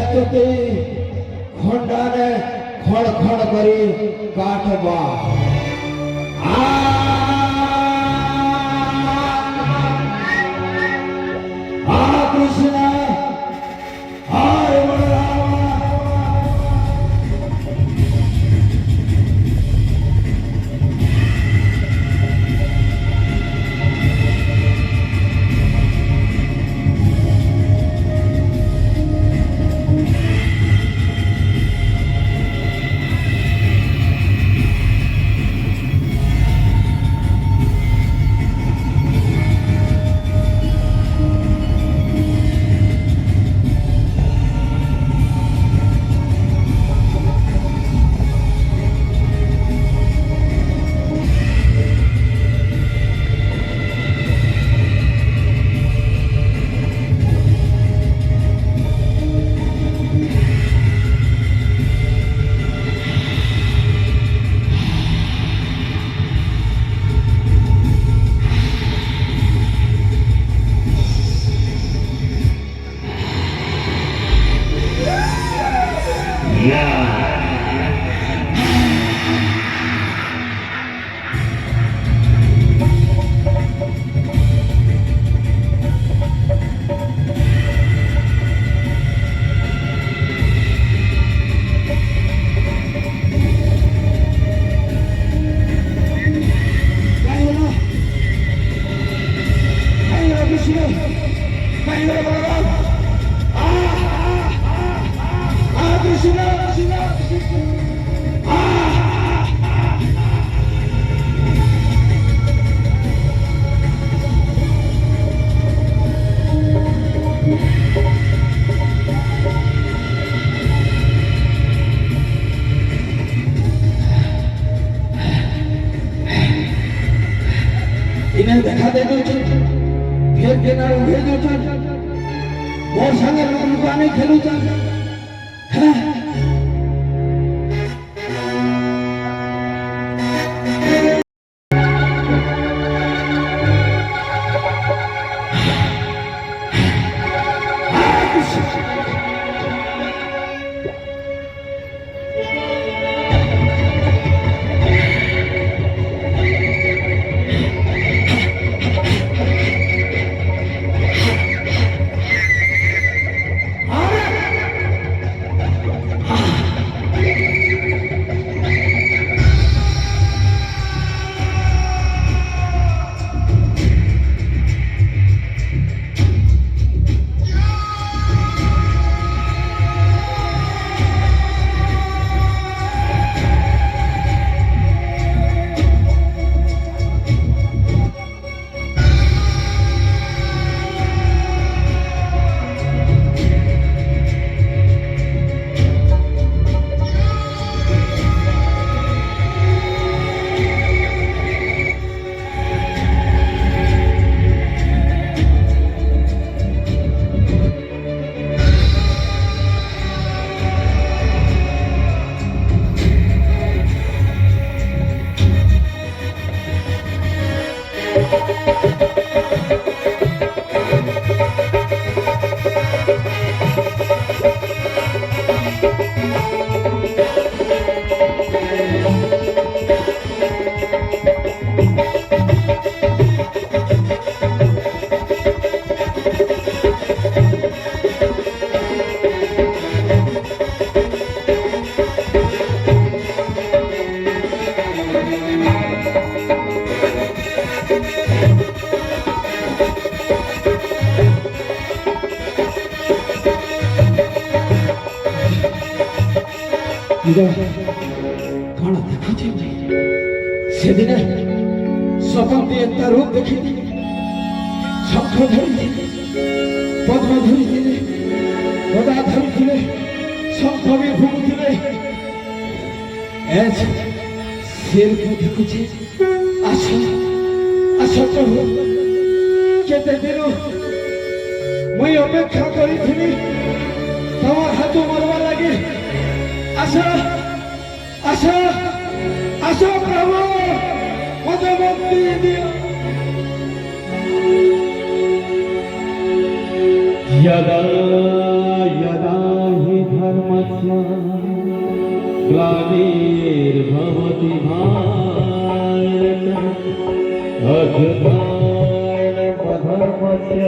स्तुति खंडाने खड़ खड़ करी काटबा कृष्ण हरे बलराम इन्हें देखा दे दो फिर के ना भेज दो मोर संगे लुकाने खेलू जा कौन देखुचे से दिन स्वपन एक रूप देखी शंख धरी पद्म धरी गदा धरी शंख भी फुकुले शेर को देखुचे आस आस प्रभु केते दिन मुई अपेक्षा करी तम हाथ मारवा लगे आशा आशा आशा प्रभु मुझे मुक्ति दियो यदा यदा ग्लानिर्भवति भारत अधर्मस्य